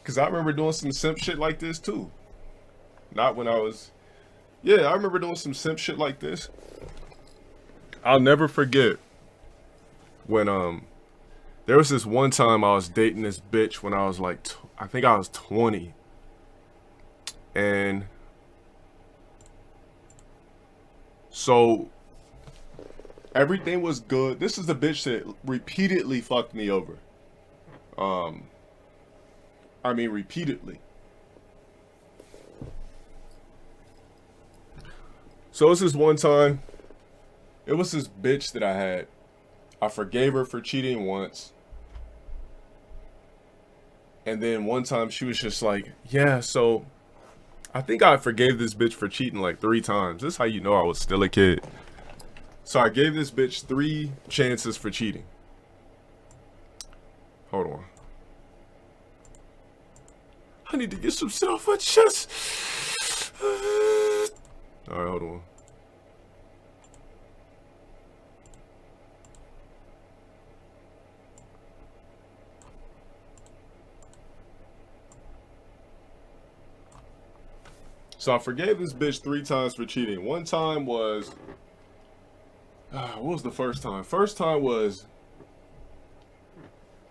Because I remember doing some simp shit like this too. Not when I was... Yeah, I remember doing some simp shit like this. I'll never forget when, there was this one time I was dating this bitch when I was like, I think I was 20. And so everything was good. This is the bitch that repeatedly fucked me over. I mean, repeatedly. So it was this one time, it was this bitch that I had. I forgave her for cheating once. And then one time she was just like, yeah, so I think I forgave this bitch for cheating like 3 times. This is how you know I was still a kid. So I gave this bitch 3 chances for cheating. Hold on. I need to get some shit off my chest. Alright, hold on. So I forgave this bitch 3 times for cheating. One time was... what was the first time? First time was...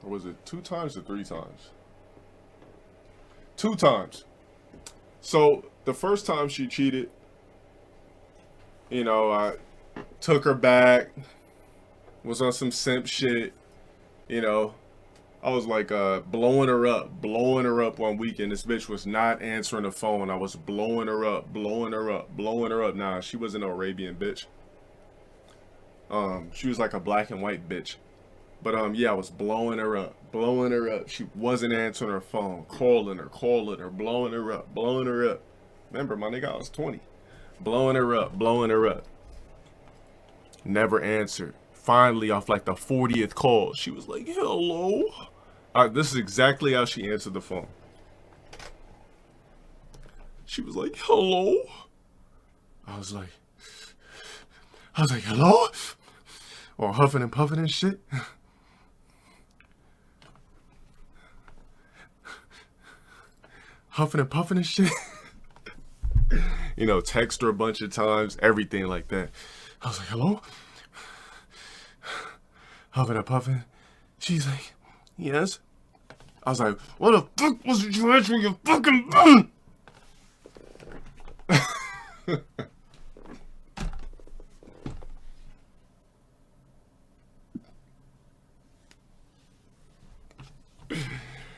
Or was it 2 times or 3 times? 2 times. So the first time she cheated, you know, I took her back, was on some simp shit, you know. I was like blowing her up one weekend. This bitch was not answering the phone. I was blowing her up. Nah, she wasn't an Arabian bitch. She was like a black and white bitch. But yeah, I was blowing her up. She wasn't answering her phone. Calling her, blowing her up. Remember, my nigga, I was 20. Blowing her up. Never answered. Finally, off like the 40th call, she was like, hello. This is exactly how she answered the phone. She was like, hello. I was like, hello? Or huffing and puffing and shit. Huffing and puffing and shit. You know, text her a bunch of times, everything like that. I was like, hello? Huffing and puffing. She's like, yes. I was like, what the fuck was it you answering your fucking phone?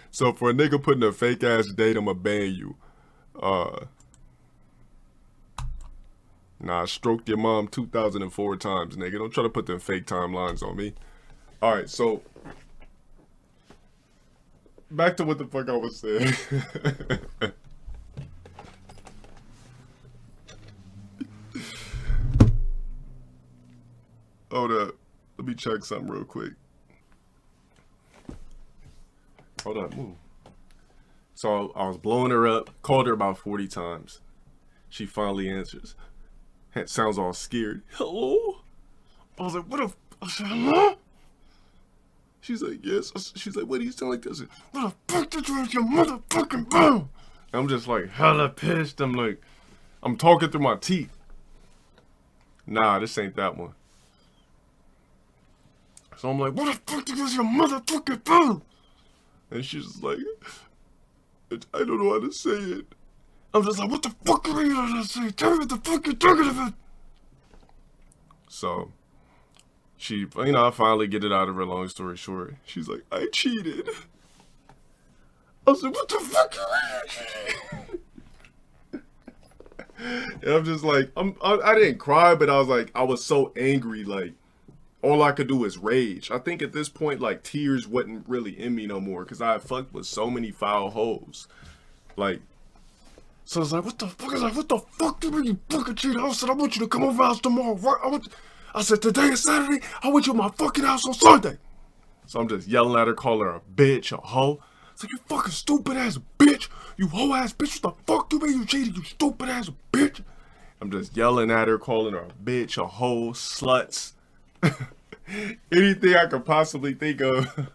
So for a nigga putting a fake ass date, I'ma ban you. Nah, I stroked your mom 2004 times, nigga. Don't try to put them fake timelines on me. Alright, so back to what the fuck I was saying. Hold up. Let me check something real quick. Hold up, move. So I was blowing her up, called her about 40 times. She finally answers. It sounds all scared. Hello? I was like, what the I said, hello? She's like, yes. She's like, what do you sound like this? What the fuck did you answer your motherfucking phone? I'm just like hella pissed. I'm like, I'm talking through my teeth. Nah, this ain't that one. So I'm like, what the fuck did you answer your motherfucking phone? And she's like, I don't know how to say it. I'm just like, what the fuck are you trying to say? Tell me what the fuck you're talking about. So, she, you know, I finally get it out of her, long story short. She's like, I cheated. I was like, what the fuck are you cheating? And I'm just like, I didn't cry, but I was like, I was so angry, like, all I could do is rage. I think at this point, like, tears wasn't really in me no more, because I had fucked with so many foul hoes. Like, so it's like, what the fuck? I was like, what the fuck do you mean you fucking cheated? I said, I want you to come over house tomorrow. I said, today is Saturday. I want you at my fucking house on Sunday. So I'm just yelling at her, calling her a bitch, a hoe. It's like, you fucking stupid ass bitch. You hoe ass bitch. What the fuck do you mean you cheated? You stupid ass bitch. I'm just yelling at her, calling her a bitch, a hoe, sluts. Anything I could possibly think of.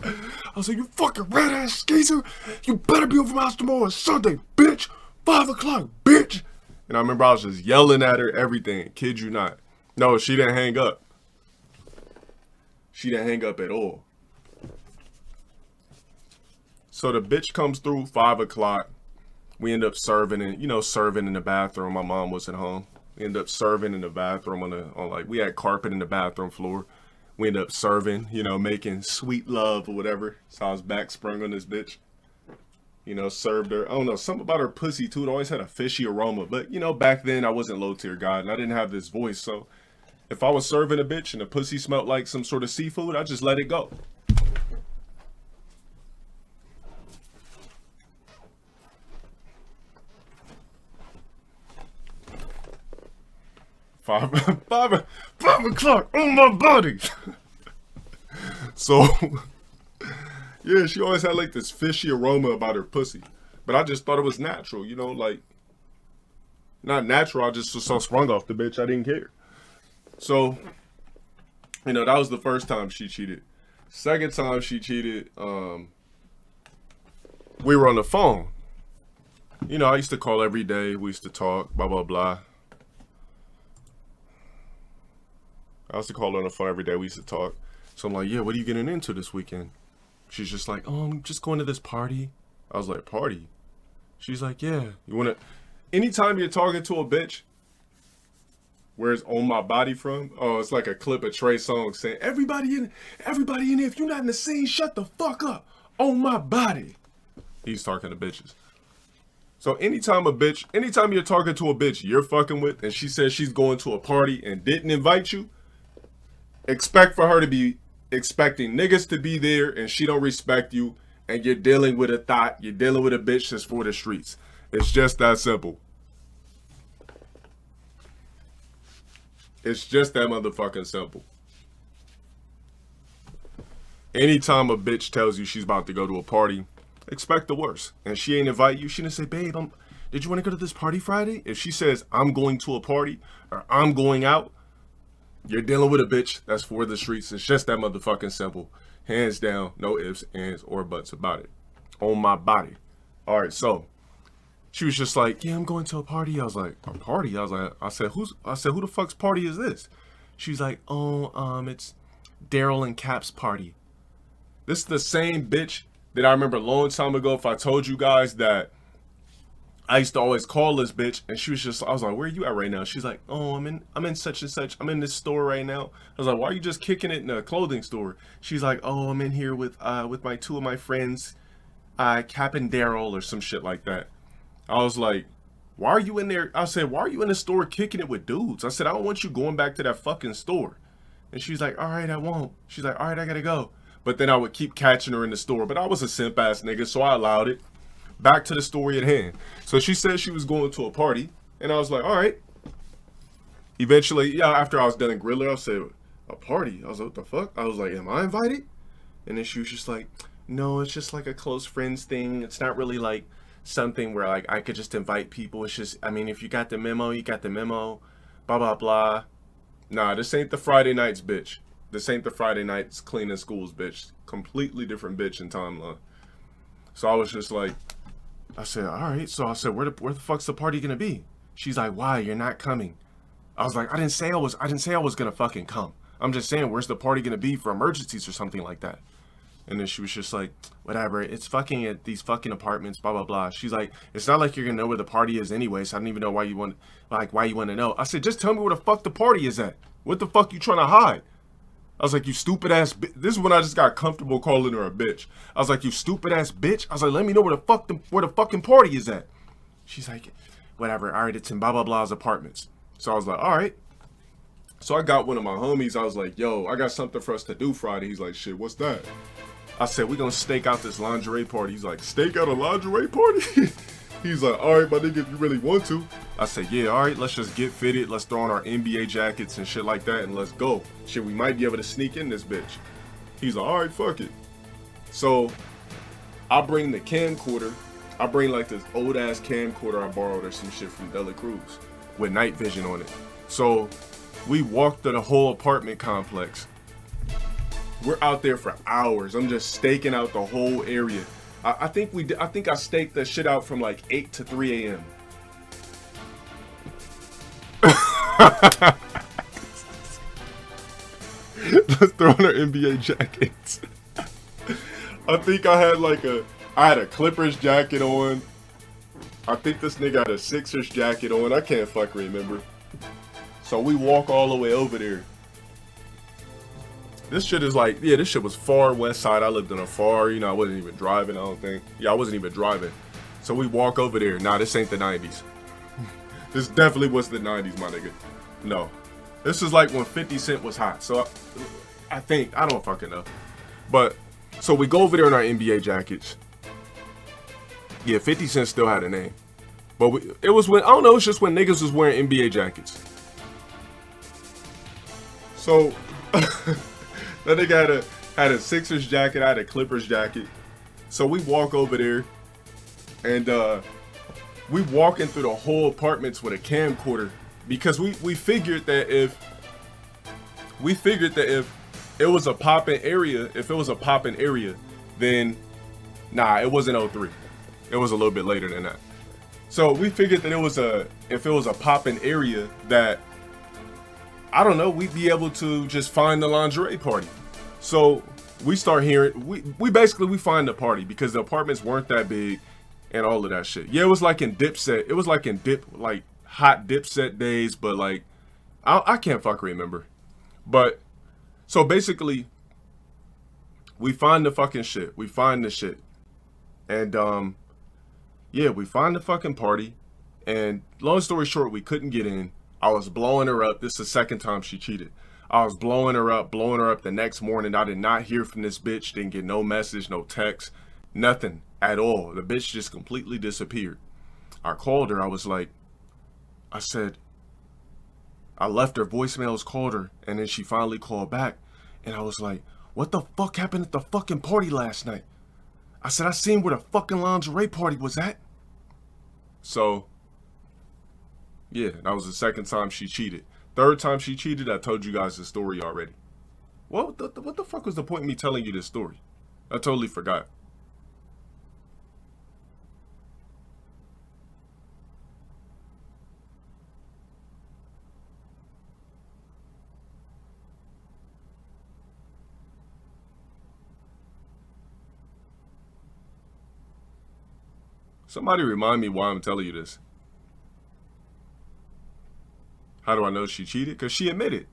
I was like, you fucking red ass skeezer. You better be over my house tomorrow Sunday, bitch. 5 o'clock, bitch. And I remember I was just yelling at her, everything. Kid you not. No, she didn't hang up. She didn't hang up at all. So the bitch comes through 5 o'clock. We end up serving serving in the bathroom. My mom wasn't home. We end up serving in the bathroom we had carpet in the bathroom floor. We end up serving, making sweet love or whatever. So I was back sprung on this bitch. Served her. I don't know, something about her pussy too. It always had a fishy aroma. But, back then I wasn't low tier God and I didn't have this voice. So if I was serving a bitch and the pussy smelled like some sort of seafood, I just let it go. Five o'clock on my body. So, yeah, she always had like this fishy aroma about her pussy. But I just thought it was natural, not natural. I just was so sprung off the bitch, I didn't care. So, that was the first time she cheated. Second time she cheated, we were on the phone. I used to call every day. We used to talk, blah, blah, blah. I used to call her on the phone every day. We used to talk. So I'm like, yeah, what are you getting into this weekend? She's just like, oh, I'm just going to this party. I was like, party? She's like, yeah. You want to... Anytime you're talking to a bitch, where's On My Body from? Oh, it's like a clip of Trey Songz saying, everybody in here, if you're not in the scene, shut the fuck up. On my body. He's talking to bitches. So anytime you're talking to a bitch you're fucking with and she says she's going to a party and didn't invite you, expect for her to be expecting niggas to be there and she don't respect you and you're dealing with a thought, you're dealing with a bitch that's for the streets. It's just that simple. It's just that motherfucking simple. Anytime a bitch tells you she's about to go to a party, expect the worst. And she ain't invite you, she didn't say, babe, did you want to go to this party Friday? If she says, I'm going to a party or I'm going out, you're dealing with a bitch that's for the streets. It's just that motherfucking simple. Hands down, no ifs, ands, or buts about it. On my body. All right, so she was just like, yeah, I'm going to a party. I was like, a party? I said, who the fuck's party is this? She's like, oh, it's Daryl and Cap's party. This is the same bitch that I remember a long time ago. If I told you guys that I used to always call this bitch, and she was just, I was like, where are you at right now? She's like, oh, I'm in such and such. I'm in this store right now. I was like, why are you just kicking it in a clothing store? She's like, oh, I'm in here with my two of my friends, Cap and Daryl or some shit like that. I was like, why are you in there? I said, why are you in the store kicking it with dudes? I said, I don't want you going back to that fucking store. And she's like, all right, I won't. She's like, all right, I gotta go. But then I would keep catching her in the store. But I was a simp ass nigga, so I allowed it. Back to the story at hand. So she said she was going to a party, and I was like, all right. Eventually, yeah, after I was done in Griller, I said, a party? I was like, what the fuck? I was like, am I invited? And then she was just like, no, it's just like a close friends thing. It's not really like something where like I could just invite people. It's just, I mean, if you got the memo, you got the memo, blah, blah, blah. Nah, this ain't the Friday nights, bitch. This ain't the Friday nights cleaning schools, bitch. Completely different bitch in timeline. So I was just like, I said, all right. So I said, where the fuck's the party gonna be? She's like, why? You're not coming. I was like, I didn't say I was gonna fucking come. I'm just saying, where's the party gonna be for emergencies or something like that? And then she was just like, whatever. It's fucking at these fucking apartments, blah, blah, blah. She's like, it's not like you're gonna know where the party is anyway, so I don't even know why you want to know. I said, just tell me where the fuck the party is at. What the fuck you trying to hide? I was like, you stupid ass bitch. This is when I just got comfortable calling her a bitch. I was like, you stupid ass bitch. I was like, let me know where the fucking party is at. She's like, whatever. All right, it's in blah, blah, blah's apartments. So I was like, all right. So I got one of my homies. I was like, yo, I got something for us to do Friday. He's like, shit, what's that? I said, we're going to stake out this lingerie party. He's like, stake out a lingerie party? He's like, all right, my nigga, if you really want to. I said, yeah, all right, let's just get fitted. Let's throw on our NBA jackets and shit like that, and let's go. Shit, we might be able to sneak in this bitch. He's like, all right, fuck it. So I bring the camcorder. I bring like this old ass camcorder I borrowed or some shit from Dela Cruz with night vision on it. So we walked through the whole apartment complex. We're out there for hours. I'm just staking out the whole area. I think I think I staked that shit out from like 8 to 3 a.m. Let's throw on our NBA jackets. I think I had a Clippers jacket on. I think this nigga had a Sixers jacket on. I can't fucking remember. So we walk all the way over there. This shit is like, yeah, this shit was far west side. I lived in a far, I wasn't even driving, I don't think. Yeah, I wasn't even driving. So we walk over there. Nah, this ain't the 90s. This definitely was the 90s, my nigga. No. This is like when 50 Cent was hot. So I think, I don't fucking know. But, so we go over there in our NBA jackets. Yeah, 50 Cent still had a name. But it was when, I don't know, it's just when niggas was wearing NBA jackets. So, that nigga had a Sixers jacket, I had a Clippers jacket. So we walk over there, and we walking through the whole apartments with a camcorder because we figured that if it was a poppin' area, then nah, it wasn't 03. It was a little bit later than that. So we figured that if it was a poppin' area that, I don't know, we'd be able to just find the lingerie party. So we start hearing, we basically find the party because the apartments weren't that big and all of that shit. Yeah, it was like in Dipset. It was like in hot Dipset days, but like, I can't fucking remember. But, so basically, we find the fucking shit. We find the shit. And, yeah, we find the fucking party. And long story short, we couldn't get in. I was blowing her up. This is the second time she cheated. I was blowing her up the next morning. I did not hear from this bitch. Didn't get no message, no text, nothing at all. The bitch just completely disappeared. I called her. I said, I left her voicemails, called her, and then she finally called back. And I was like, what the fuck happened at the fucking party last night? I said, I seen where the fucking lingerie party was at. So, yeah, that was the second time she cheated. Third time she cheated, I told you guys the story already. What the fuck was the point of me telling you this story? I totally forgot. Somebody remind me why I'm telling you this. How do I know she cheated? Because she admitted.